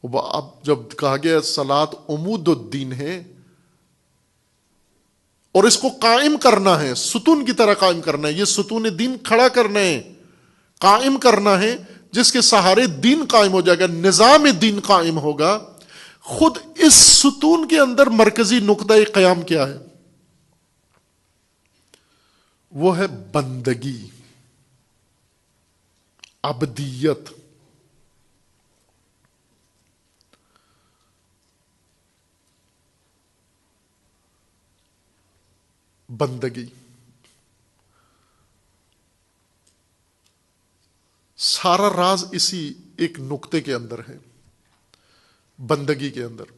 اب جب کہا گیا صلاۃ عمود الدین ہے اور اس کو قائم کرنا ہے، ستون کی طرح قائم کرنا ہے، یہ ستون دین کھڑا کرنا ہے، قائم کرنا ہے، جس کے سہارے دین قائم ہو جائے گا، نظام دین قائم ہوگا. خود اس ستون کے اندر مرکزی نقطہ قیام کیا ہے؟ وہ ہے بندگی، عبدیت. بندگی سارا راز اسی ایک نقطے کے اندر ہے، بندگی کے اندر.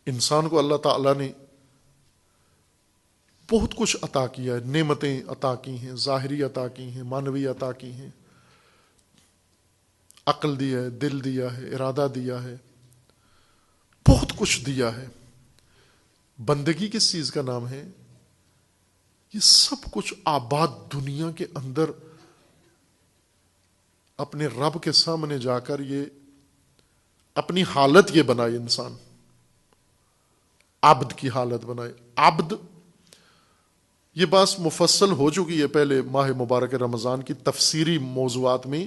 انسان کو اللہ تعالیٰ نے بہت کچھ عطا کیا ہے، نعمتیں عطا کی ہیں، ظاہری عطا کی ہیں، معنوی عطا کی ہیں، عقل دیا ہے، دل دیا ہے، ارادہ دیا ہے، بہت کچھ دیا ہے. بندگی کس چیز کا نام ہے؟ یہ سب کچھ آباد دنیا کے اندر اپنے رب کے سامنے جا کر یہ اپنی حالت یہ بنائے، انسان عبد کی حالت بنائے. عبد یہ بات مفصل ہو چکی ہے پہلے ماہ مبارک رمضان کی تفسیری موضوعات میں،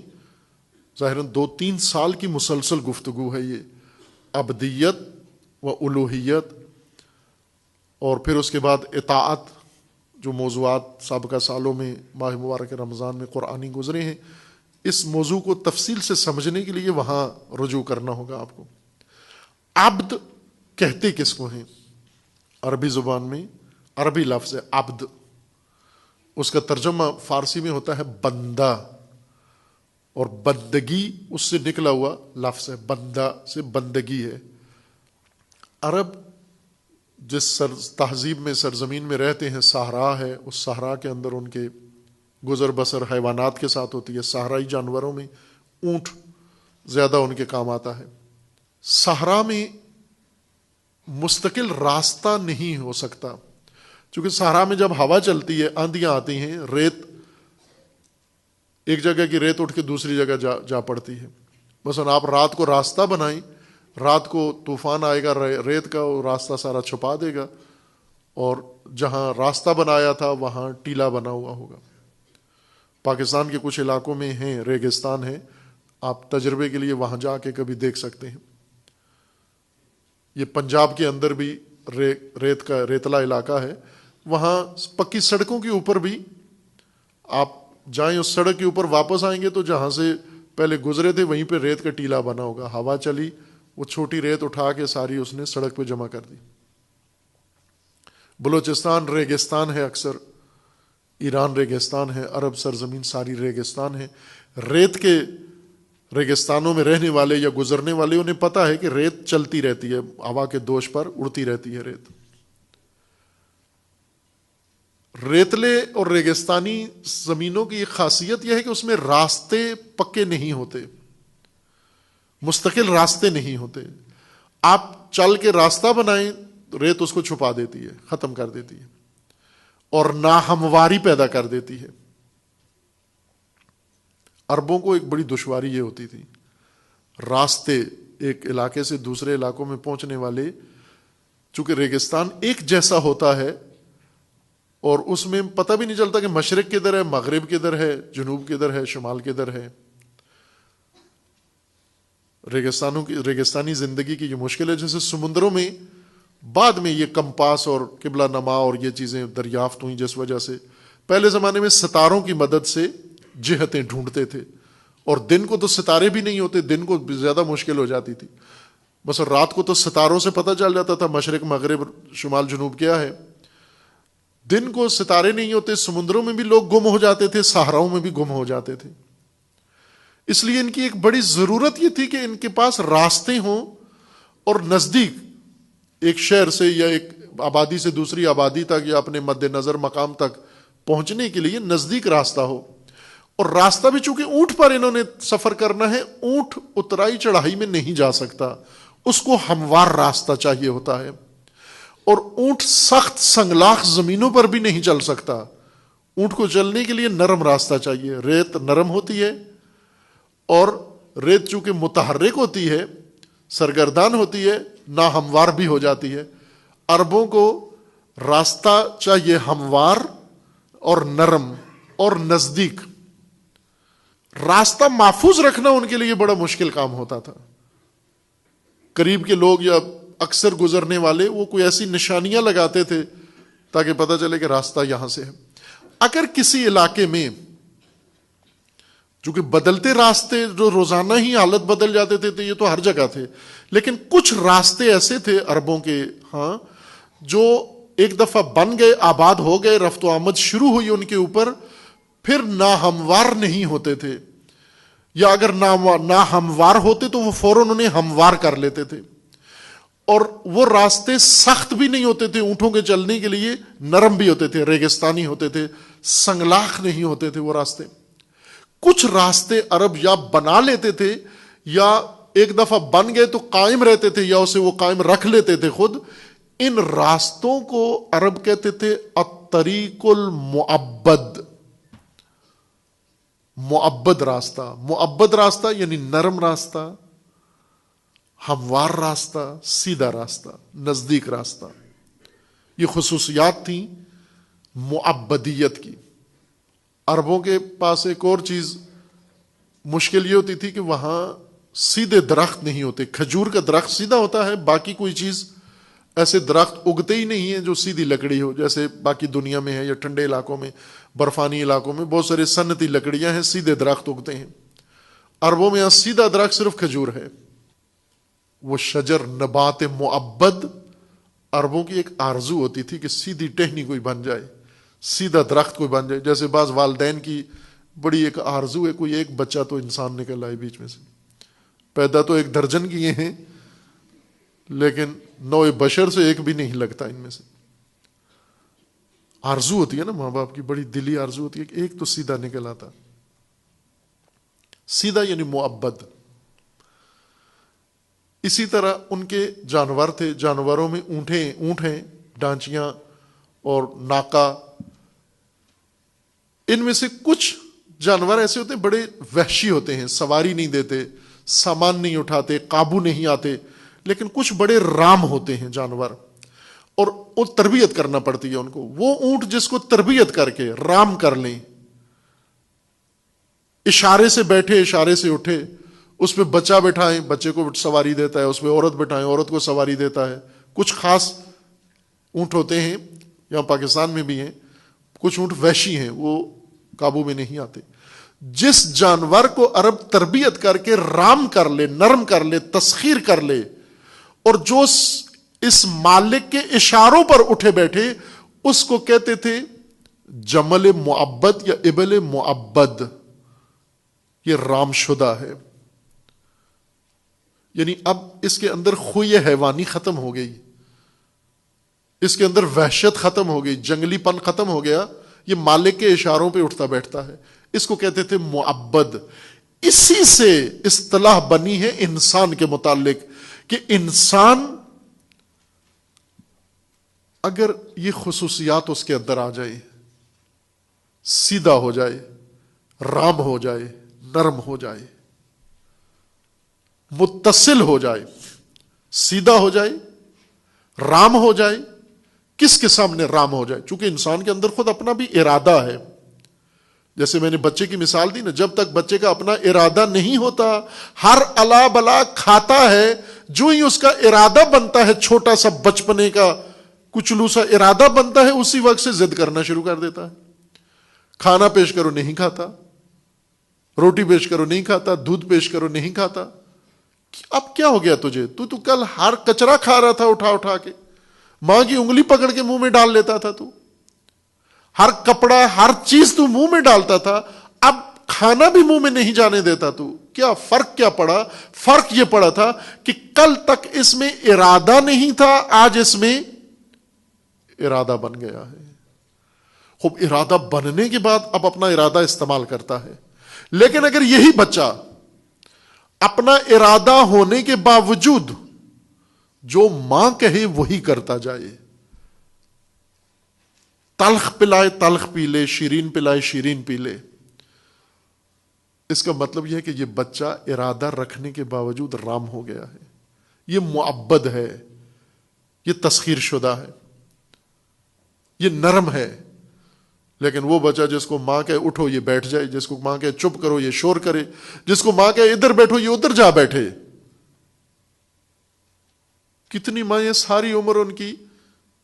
ظاہراً 2-3 سال کی مسلسل گفتگو ہے یہ عبدیت و الوہیت، اور پھر اس کے بعد اطاعت، جو موضوعات سابقہ سالوں میں ماہ مبارک رمضان میں قرآنی گزرے ہیں. اس موضوع کو تفصیل سے سمجھنے کے لیے وہاں رجوع کرنا ہوگا آپ کو. عبد کہتے کس کو ہیں؟ عربی زبان میں عربی لفظ ہے عبد، اس کا ترجمہ فارسی میں ہوتا ہے بندہ، اور بندگی اس سے نکلا ہوا لفظ ہے، بندہ سے بندگی ہے. عرب جس تہذیب میں سرزمین میں رہتے ہیں، صحرا ہے، اس صحرا کے اندر ان کے گزر بسر حیوانات کے ساتھ ہوتی ہے. صحرائی جانوروں میں اونٹ زیادہ ان کے کام آتا ہے. صحرا میں مستقل راستہ نہیں ہو سکتا، چونکہ صحرا میں جب ہوا چلتی ہے، آندیاں آتی ہیں، ریت ایک جگہ کی ریت اٹھ کے دوسری جگہ جا پڑتی ہے. مثلا آپ رات کو راستہ بنائیں، رات کو طوفان آئے گا، ریت کا وہ راستہ سارا چھپا دے گا، اور جہاں راستہ بنایا تھا وہاں ٹیلا بنا ہوا ہوگا. پاکستان کے کچھ علاقوں میں ہیں، ریگستان ہے، آپ تجربے کے لیے وہاں جا کے کبھی دیکھ سکتے ہیں. یہ پنجاب کے اندر بھی ریت کا ریتلا علاقہ ہے، وہاں پکی سڑکوں کے اوپر بھی آپ جائیں، اس سڑک کے اوپر واپس آئیں گے تو جہاں سے پہلے گزرے تھے وہیں پہ ریت کا ٹیلا بنا ہوگا. ہوا چلی، وہ چھوٹی ریت اٹھا کے ساری اس نے سڑک پہ جمع کر دی. بلوچستان ریگستان ہے، اکثر ایران ریگستان ہے، عرب سرزمین ساری ریگستان ہے. ریت کے ریگستانوں میں رہنے والے یا گزرنے والے انہیں پتہ ہے کہ ریت چلتی رہتی ہے، ہوا کے دوش پر اڑتی رہتی ہے ریت. ریتلے اور ریگستانی زمینوں کی ایک خاصیت یہ ہے کہ اس میں راستے پکے نہیں ہوتے، مستقل راستے نہیں ہوتے. آپ چل کے راستہ بنائیں، ریت اس کو چھپا دیتی ہے، ختم کر دیتی ہے، اور ناہمواری پیدا کر دیتی ہے. عربوں کو ایک بڑی دشواری یہ ہوتی تھی، راستے ایک علاقے سے دوسرے علاقوں میں پہنچنے والے، چونکہ ریگستان ایک جیسا ہوتا ہے اور اس میں پتہ بھی نہیں چلتا کہ مشرق کدھر ہے، مغرب کدھر ہے، جنوب کدھر ہے، شمال کدھر ہے. ریگستانی زندگی کی یہ مشکل ہے. جیسے سمندروں میں بعد میں یہ کمپاس اور قبلہ نما اور یہ چیزیں دریافت ہوئیں، جس وجہ سے پہلے زمانے میں ستاروں کی مدد سے جہتیں ڈھونڈتے تھے، اور دن کو تو ستارے بھی نہیں ہوتے، دن کو زیادہ مشکل ہو جاتی تھی. بس رات کو تو ستاروں سے پتہ چل جاتا تھا مشرق مغرب شمال جنوب کیا ہے. دن کو ستارے نہیں ہوتے، سمندروں میں بھی لوگ گم ہو جاتے تھے، صحراؤں میں بھی گم ہو جاتے تھے. اس لیے ان کی ایک بڑی ضرورت یہ تھی کہ ان کے پاس راستے ہوں، اور نزدیک ایک شہر سے یا ایک آبادی سے دوسری آبادی تک یا اپنے مد نظر مقام تک پہنچنے کے لیے نزدیک راستہ ہو. اور راستہ بھی چونکہ اونٹ پر انہوں نے سفر کرنا ہے، اونٹ اترائی چڑھائی میں نہیں جا سکتا، اس کو ہموار راستہ چاہیے ہوتا ہے. اور اونٹ سخت سنگلاخ زمینوں پر بھی نہیں چل سکتا، اونٹ کو چلنے کے لیے نرم راستہ چاہیے. ریت نرم ہوتی ہے اور ریت چونکہ متحرک ہوتی ہے، سرگردان ہوتی ہے، ناہموار بھی ہو جاتی ہے. عربوں کو راستہ چاہیے ہموار اور نرم اور نزدیک. راستہ محفوظ رکھنا ان کے لیے بڑا مشکل کام ہوتا تھا. قریب کے لوگ یا اکثر گزرنے والے وہ کوئی ایسی نشانیاں لگاتے تھے تاکہ پتہ چلے کہ راستہ یہاں سے ہے. اگر کسی علاقے میں چونکہ بدلتے راستے جو روزانہ ہی حالت بدل جاتے تھے تو یہ تو ہر جگہ تھے، لیکن کچھ راستے ایسے تھے عربوں کے ہاں جو ایک دفعہ بن گئے، آباد ہو گئے، رفت و آمد شروع ہوئی ان کے اوپر، پھر ناہموار نہیں ہوتے تھے، یا اگر ناہموار ہوتے تو وہ فوراً انہیں ہموار کر لیتے تھے. اور وہ راستے سخت بھی نہیں ہوتے تھے اونٹوں کے چلنے کے لیے، نرم بھی ہوتے تھے، ریگستانی ہوتے تھے، سنگلاخ نہیں ہوتے تھے وہ راستے. کچھ راستے عرب یا بنا لیتے تھے یا ایک دفعہ بن گئے تو قائم رہتے تھے یا اسے وہ قائم رکھ لیتے تھے خود. ان راستوں کو عرب کہتے تھے الطریق المعبد. معبد راستہ، معبد راستہ یعنی نرم راستہ، ہموار راستہ، سیدھا راستہ، نزدیک راستہ. یہ خصوصیات تھیں معبدیت کی. عربوں کے پاس ایک اور چیز مشکل یہ ہوتی تھی کہ وہاں سیدھے درخت نہیں ہوتے. کھجور کا درخت سیدھا ہوتا ہے، باقی کوئی چیز ایسے درخت اگتے ہی نہیں ہیں جو سیدھی لکڑی ہو، جیسے باقی دنیا میں ہے یا ٹھنڈے علاقوں میں، برفانی علاقوں میں بہت سارے صنعتی لکڑیاں ہیں، سیدھے درخت اگتے ہیں. عربوں میں یہاں سیدھا درخت صرف کھجور ہے. وہ شجر نبات معبد، عربوں کی ایک آرزو ہوتی تھی کہ سیدھی ٹہنی کوئی بن جائے، سیدھا درخت کوئی بن جائے. جیسے بعض والدین کی بڑی ایک آرزو ہے کوئی ایک بچہ تو انسان نکل آئے بیچ میں سے. پیدا تو 1 درجن کیے ہیں لیکن نوع بشر سے ایک بھی نہیں لگتا ان میں سے. آرزو ہوتی ہے نا ماں باپ کی، بڑی دلی آرزو ہوتی ہے کہ ایک تو سیدھا نکل آتا. سیدھا یعنی معبد. اسی طرح ان کے جانور تھے، جانوروں میں اونٹ ہیں، ڈانچیاں اور ناکا. ان میں سے کچھ جانور ایسے ہوتے ہیں بڑے وحشی ہوتے ہیں، سواری نہیں دیتے، سامان نہیں اٹھاتے، قابو نہیں آتے. لیکن کچھ بڑے رام ہوتے ہیں جانور، اور وہ تربیت کرنا پڑتی ہے ان کو. وہ اونٹ جس کو تربیت کر کے رام کر لیں، اشارے سے بیٹھے اشارے سے اٹھے، اس پہ بچہ بٹھائیں، بچے کو سواری دیتا ہے، اس پہ عورت بٹھائیں، عورت کو سواری دیتا ہے. کچھ خاص اونٹ ہوتے ہیں، یہاں پاکستان میں بھی ہیں، کچھ اونٹ وحشی ہیں، وہ قابو میں نہیں آتے. جس جانور کو عرب تربیت کر کے رام کر لے، نرم کر لے، تسخیر کر لے، اور جو اس مالک کے اشاروں پر اٹھے بیٹھے، اس کو کہتے تھے جمل معبد یا ابل معبد. یہ رام شدہ ہے. یعنی اب اس کے اندر خوی حیوانی ختم ہو گئی، اس کے اندر وحشت ختم ہو گئی، جنگلی پن ختم ہو گیا. یہ مالک کے اشاروں پہ اٹھتا بیٹھتا ہے. اس کو کہتے تھے معبد. اسی سے اصطلاح بنی ہے انسان کے متعلق کہ انسان اگر یہ خصوصیات اس کے اندر آ جائے، سیدھا ہو جائے، رام ہو جائے، نرم ہو جائے، متصل ہو جائے، سیدھا ہو جائے، رام ہو جائے. کس کے سامنے رام ہو جائے؟ چونکہ انسان کے اندر خود اپنا بھی ارادہ ہے. جیسے میں نے بچے کی مثال دی نا، جب تک بچے کا اپنا ارادہ نہیں ہوتا، ہر الا بلا کھاتا ہے. جو ہی اس کا ارادہ بنتا ہے، چھوٹا سا بچپنے کا کچلو سا ارادہ بنتا ہے، اسی وقت سے ضد کرنا شروع کر دیتا ہے. کھانا پیش کرو نہیں کھاتا، روٹی پیش کرو نہیں کھاتا، دودھ پیش کرو نہیں کھاتا. اب کیا ہو گیا تجھے؟ تو کل ہر کچرا کھا رہا تھا اٹھا اٹھا کے، ماں کی انگلی پکڑ کے منہ میں ڈال لیتا تھا، تو ہر کپڑا ہر چیز تو منہ میں ڈالتا تھا، اب کھانا بھی منہ میں نہیں جانے دیتا. تو کیا فرق کیا پڑا؟ فرق یہ پڑا تھا کہ کل تک اس میں ارادہ نہیں تھا، آج اس میں ارادہ بن گیا ہے. خوب ارادہ بننے کے بعد اب اپنا ارادہ استعمال کرتا ہے. لیکن اگر یہی بچہ اپنا ارادہ ہونے کے باوجود جو ماں کہے وہی کرتا جائے، تلخ پلائے تلخ پی لے، شیرین پلائے شیرین پی لے، اس کا مطلب یہ ہے کہ یہ بچہ ارادہ رکھنے کے باوجود رام ہو گیا ہے، یہ معبد ہے، یہ تسخیر شدہ ہے، یہ نرم ہے۔ لیکن وہ بچہ جس کو ماں کہے اٹھو یہ بیٹھ جائے، جس کو ماں کہے چپ کرو یہ شور کرے، جس کو ماں کہے ادھر بیٹھو یہ ادھر جا بیٹھے۔ کتنی مائیں ساری عمر ان کی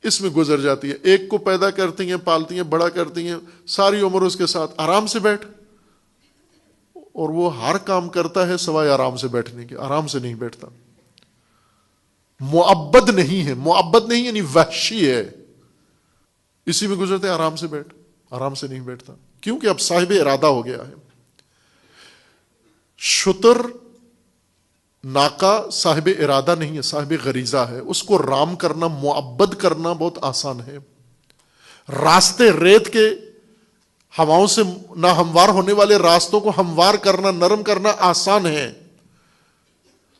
اس میں گزر جاتی ہے، ایک کو پیدا کرتی ہیں، پالتی ہیں، بڑا کرتی ہیں، ساری عمر اس کے ساتھ آرام سے بیٹھ، اور وہ ہر کام کرتا ہے سوائے آرام سے بیٹھنے کے، آرام سے نہیں بیٹھتا۔ معبد نہیں ہے، معبد نہیں یعنی وحشی ہے، اسی میں گزرتے آرام سے بیٹھ، آرام سے نہیں بیٹھتا، کیونکہ اب صاحب ارادہ ہو گیا ہے۔ شتر، ناکا صاحب ارادہ نہیں ہے، صاحب غریزہ ہے، اس کو رام کرنا، معبد کرنا بہت آسان ہے۔ راستے ریت کے ہواؤں سے نہ ہموار ہونے والے راستوں کو ہموار کرنا، نرم کرنا آسان ہے۔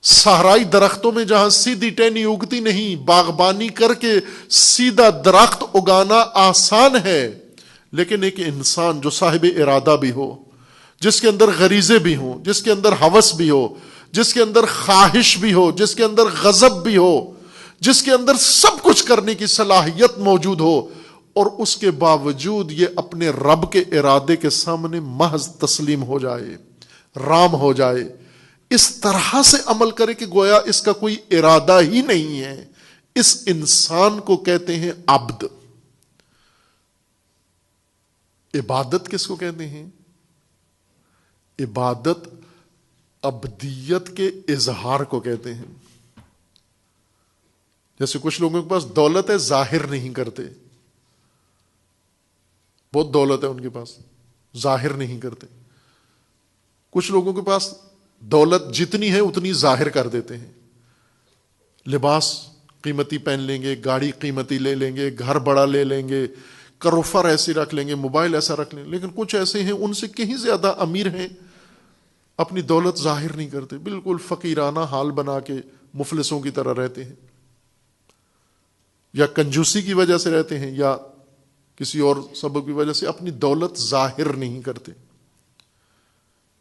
صحرائی درختوں میں جہاں سیدھی ٹہنی اگتی نہیں، باغبانی کر کے سیدھا درخت اگانا آسان ہے۔ لیکن ایک انسان جو صاحب ارادہ بھی ہو، جس کے اندر غریزے بھی ہوں، جس کے اندر ہوس بھی ہو، جس کے اندر خواہش بھی ہو، جس کے اندر غضب بھی ہو، جس کے اندر سب کچھ کرنے کی صلاحیت موجود ہو، اور اس کے باوجود یہ اپنے رب کے ارادے کے سامنے محض تسلیم ہو جائے، رام ہو جائے، اس طرح سے عمل کرے کہ گویا اس کا کوئی ارادہ ہی نہیں ہے، اس انسان کو کہتے ہیں عبد۔ عبادت کس کو کہتے ہیں؟ عبادت عبدیت کے اظہار کو کہتے ہیں۔ جیسے کچھ لوگوں کے پاس دولت ہے، ظاہر نہیں کرتے، بہت دولت ہے ان کے پاس، ظاہر نہیں کرتے۔ کچھ لوگوں کے پاس دولت جتنی ہے اتنی ظاہر کر دیتے ہیں، لباس قیمتی پہن لیں گے، گاڑی قیمتی لے لیں گے، گھر بڑا لے لیں گے، کروفر ایسی رکھ لیں گے، موبائل ایسا رکھ لیں گے۔ لیکن کچھ ایسے ہیں ان سے کہیں زیادہ امیر ہیں، اپنی دولت ظاہر نہیں کرتے، بالکل فقیرانہ حال بنا کے مفلسوں کی طرح رہتے ہیں، یا کنجوسی کی وجہ سے رہتے ہیں، یا کسی اور سبب کی وجہ سے اپنی دولت ظاہر نہیں کرتے۔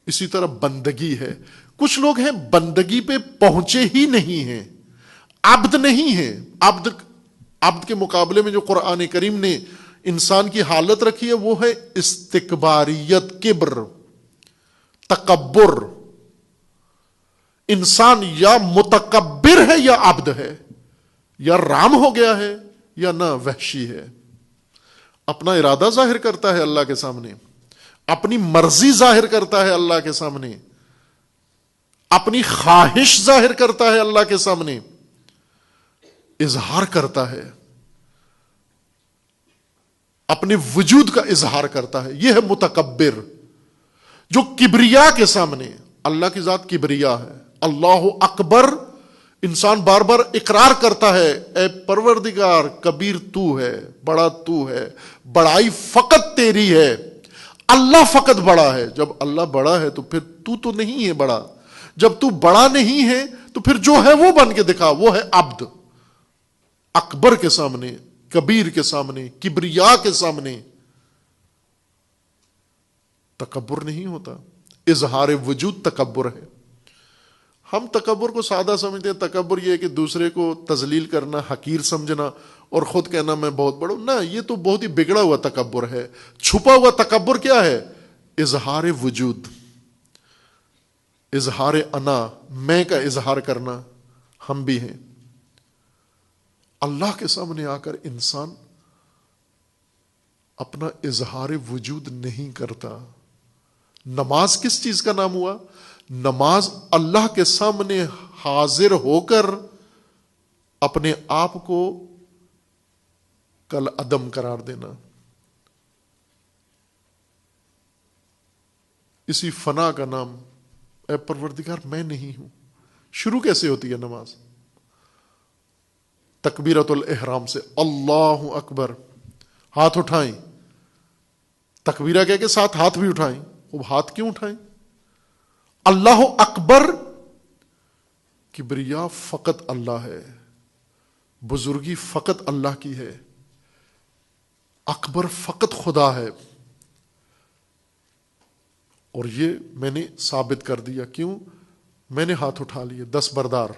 اسی طرح بندگی ہے، کچھ لوگ ہیں بندگی پہ پہنچے ہی نہیں ہیں، عبد نہیں ہیں۔ عبد کے مقابلے میں جو قرآن کریم نے انسان کی حالت رکھی ہے وہ ہے استکباریت، کبر، تکبر۔ انسان یا متکبر ہے یا عبد ہے، یا رام ہو گیا ہے یا نہ وحشی ہے۔ اپنا ارادہ ظاہر کرتا ہے اللہ کے سامنے، اپنی مرضی ظاہر کرتا ہے اللہ کے سامنے، اپنی خواہش ظاہر کرتا ہے اللہ کے سامنے، اظہار کرتا ہے، اپنے وجود کا اظہار کرتا ہے۔ یہ ہے متکبر، جو کبریا کے سامنے، اللہ کی ذات کبریا ہے، اللہ اکبر، انسان بار بار اقرار کرتا ہے اے پروردگار کبیر تو ہے، بڑا تو ہے، بڑائی فقط تیری ہے، اللہ فقط بڑا ہے۔ جب اللہ بڑا ہے تو پھر تو نہیں ہے بڑا، جب تو بڑا نہیں ہے تو پھر جو ہے وہ بن کے دکھا، وہ ہے عبد۔ اکبر کے سامنے، کبیر کے سامنے، کبریا کے سامنے تکبر نہیں ہوتا، اظہار وجود تکبر ہے۔ ہم تکبر کو سادہ سمجھتے ہیں، تکبر یہ ہے کہ دوسرے کو تذلیل کرنا، حقیر سمجھنا اور خود کہنا میں بہت بڑا ہوں۔ نہ، یہ تو بہت ہی بگڑا ہوا تکبر ہے۔ چھپا ہوا تکبر کیا ہے؟ اظہار وجود، اظہار انا، میں کا اظہار کرنا، ہم بھی ہیں۔ اللہ کے سامنے آ کر انسان اپنا اظہار وجود نہیں کرتا۔ نماز کس چیز کا نام ہوا؟ نماز اللہ کے سامنے حاضر ہو کر اپنے آپ کو کل عدم قرار دینا، اسی فنا کا نام، اے پروردگار میں نہیں ہوں۔ شروع کیسے ہوتی ہے نماز؟ تکبیرۃ الاحرام سے، اللہ اکبر، ہاتھ اٹھائیں، تکبیرہ کہہ کے ساتھ ہاتھ بھی اٹھائیں۔ وہ ہاتھ کیوں اٹھائیں؟ اللہ اکبر، کبریا فقط اللہ ہے، بزرگی فقط اللہ کی ہے، اکبر فقط خدا ہے۔ اور یہ میں نے ثابت کر دیا. کیوں؟ میں نے ہاتھ اٹھا لیے. دستبردار،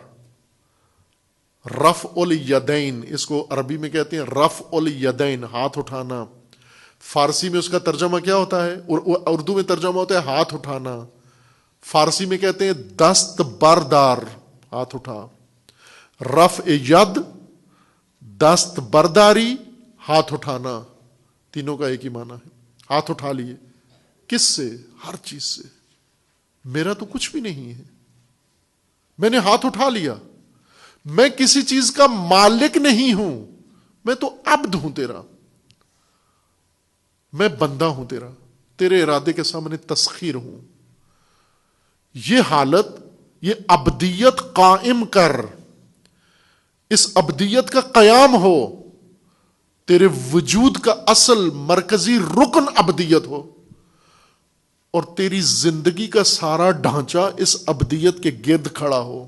رفع الیدین، اس کو عربی میں کہتے ہیں رفع الیدین، ہاتھ اٹھانا. فارسی میں اس کا ترجمہ کیا ہوتا ہے؟ اردو میں ترجمہ ہوتا ہے ہاتھ اٹھانا. فارسی میں کہتے ہیں دست بردار، ہاتھ اٹھا. رفع ید، دست برداری، ہاتھ اٹھانا، تینوں کا ایک ہی معنی ہے. ہاتھ اٹھا لیے. کس سے؟ ہر چیز سے. میرا تو کچھ بھی نہیں ہے، میں نے ہاتھ اٹھا لیا. میں کسی چیز کا مالک نہیں ہوں، میں تو عبد ہوں تیرا، میں بندہ ہوں تیرا، تیرے ارادے کے سامنے تسخیر ہوں. یہ حالت، یہ عبدیت قائم کر، اس عبدیت کا قیام ہو، تیرے وجود کا اصل مرکزی رکن عبدیت ہو، اور تیری زندگی کا سارا ڈھانچہ اس عبدیت کے گرد کھڑا ہو.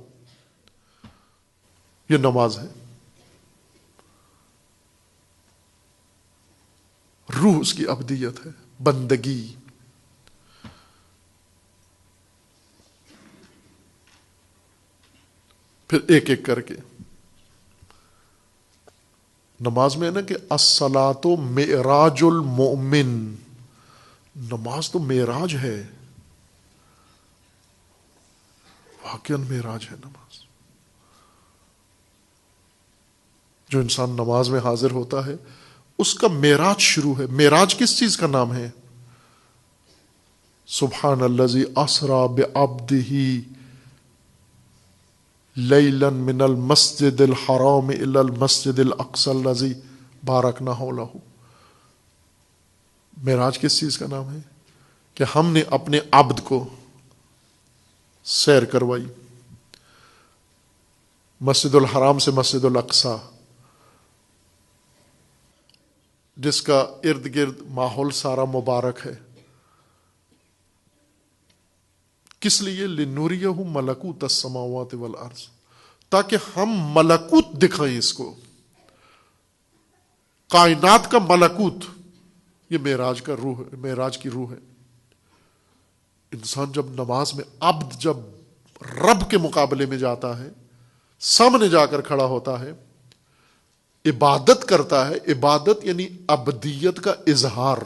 یہ نماز ہے. روح اس کی عبدیت ہے، بندگی. پھر ایک ایک کر کے نماز میں ہے نا کہ الصلاۃ معراج المؤمن، نماز تو معراج ہے، واقعاً معراج ہے نماز. جو انسان نماز میں حاضر ہوتا ہے اس کا معراج شروع ہے. معراج کس چیز کا نام ہے؟ سبحان الذی اسری بعبدہ لیلا من المسجد الحرام الی المسجد الاقصی الذی بارکنا حولہ. معراج کس چیز کا نام ہے؟ کہ ہم نے اپنے عبد کو سیر کروائی مسجد الحرام سے مسجد الاقصی، جس کا ارد گرد ماحول سارا مبارک ہے. کس لیے؟ لنوریہ ملکوت السماوات والارض، تاکہ ہم ملکوت دکھائیں اس کو، کائنات کا ملکوت. یہ معراج کا روح ہے، معراج کی روح ہے. انسان جب نماز میں عبد جب رب کے مقابلے میں جاتا ہے، سامنے جا کر کھڑا ہوتا ہے، عبادت کرتا ہے. عبادت یعنی عبدیت کا اظہار.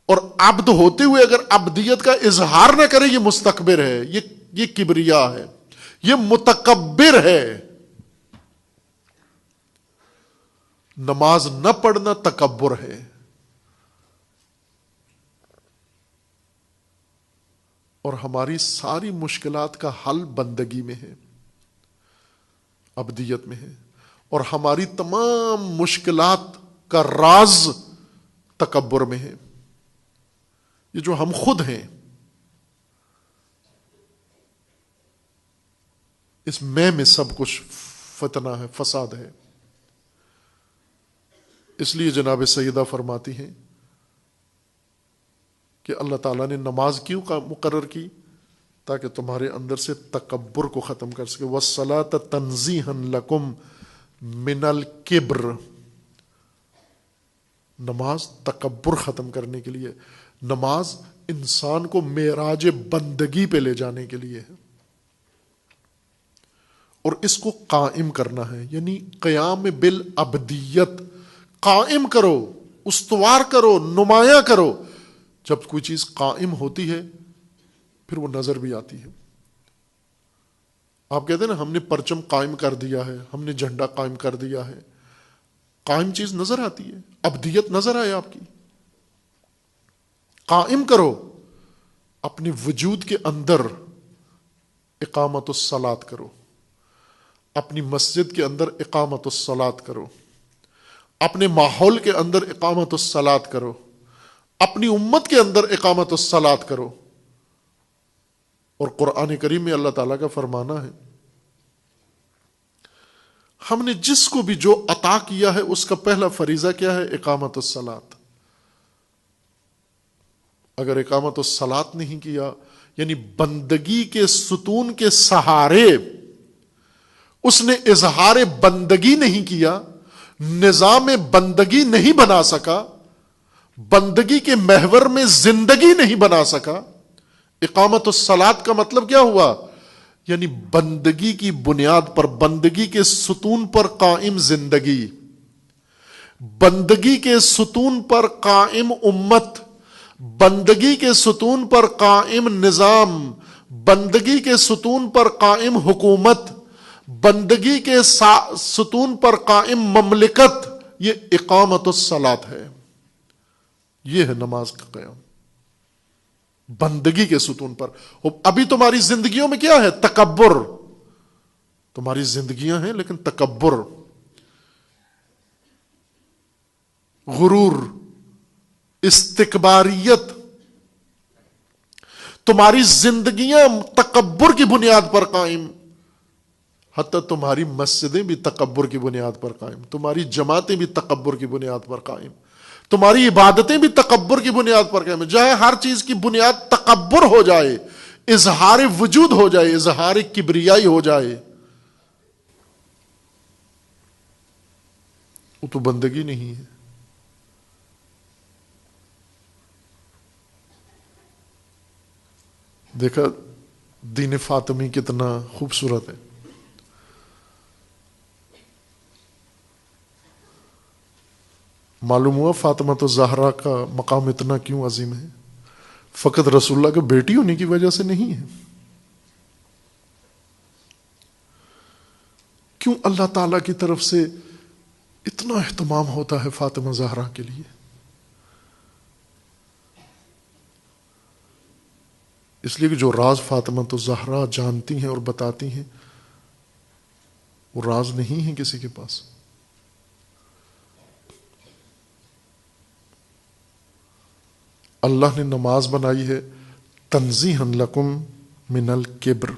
اور عبد ہوتے ہوئے اگر عبدیت کا اظہار نہ کرے، یہ مستکبر ہے، یہ کبریا ہے، یہ متکبر ہے. نماز نہ پڑھنا تکبر ہے. اور ہماری ساری مشکلات کا حل بندگی میں ہے، عبدیت میں ہے. اور ہماری تمام مشکلات کا راز تکبر میں ہے. یہ جو ہم خود ہیں، اس میں سب کچھ فتنہ ہے، فساد ہے. اس لیے جناب سیدہ فرماتی ہیں کہ اللہ تعالیٰ نے نماز کیوں مقرر کی؟ تاکہ تمہارے اندر سے تکبر کو ختم کر سکے. وَالصَّلَاةَ تَنزِيهًا لَكُمْ مِنَ الْكِبْرِ، نماز تکبر ختم کرنے کے لیے. نماز انسان کو معراج بندگی پہ لے جانے کے لیے ہے، اور اس کو قائم کرنا ہے. یعنی قیام بالعبدیت، قائم کرو، استوار کرو، نمایاں کرو. جب کوئی چیز قائم ہوتی ہے پھر وہ نظر بھی آتی ہے. آپ کہتے ہیں نا ہم نے پرچم قائم کر دیا ہے، ہم نے جھنڈا قائم کر دیا ہے. قائم چیز نظر آتی ہے، عبدیت نظر آئے آپ کی. قائم کرو اپنے وجود کے اندر، اقامت الصلاۃ کرو، اپنی مسجد کے اندر اقامت الصلاۃ کرو، اپنے ماحول کے اندر اقامت الصلاۃ کرو، اپنی امت کے اندر اقامت الصلاۃ کرو. اور قرآن کریم میں اللہ تعالیٰ کا فرمانا ہے، ہم نے جس کو بھی جو عطا کیا ہے اس کا پہلا فریضہ کیا ہے؟ اقامت الصلاۃ. اگر اقامت الصلاۃ نہیں کیا، یعنی بندگی کے ستون کے سہارے اس نے اظہار بندگی نہیں کیا، نظام بندگی نہیں بنا سکا، بندگی کے محور میں زندگی نہیں بنا سکا. اقامت الصلاۃ کا مطلب کیا ہوا؟ یعنی بندگی کی بنیاد پر، بندگی کے ستون پر قائم زندگی، بندگی کے ستون پر قائم امت، بندگی کے ستون پر قائم نظام، بندگی کے ستون پر قائم حکومت، بندگی کے ستون پر قائم مملکت. یہ اقامت الصلاۃ ہے، یہ ہے نماز کا قیام، بندگی کے ستون پر. ابھی تمہاری زندگیوں میں کیا ہے؟ تکبر. تمہاری زندگیاں ہیں لیکن تکبر، غرور، استکباریت. تمہاری زندگیاں تکبر کی بنیاد پر قائم، حتی تمہاری مسجدیں بھی تکبر کی بنیاد پر قائم، تمہاری جماعتیں بھی تکبر کی بنیاد پر قائم، تمہاری عبادتیں بھی تکبر کی بنیاد پر قائم. جہاں ہر چیز کی بنیاد تکبر ہو جائے، اظہار وجود ہو جائے، اظہار کبریائی ہو جائے، وہ تو بندگی نہیں ہے. دیکھا دین فاطمی کتنا خوبصورت ہے. معلوم ہوا فاطمہ تو زہرا کا مقام اتنا کیوں عظیم ہے؟ فقط رسول اللہ کی بیٹی ہونے کی وجہ سے نہیں ہے. کیوں اللہ تعالیٰ کی طرف سے اتنا اہتمام ہوتا ہے فاطمہ زہرا کے لیے؟ اس لیے کہ جو راز فاطمہ تو زہرا جانتی ہیں اور بتاتی ہیں، وہ راز نہیں ہے کسی کے پاس. اللہ نے نماز بنائی ہے تنزیہا لکم من الکبر.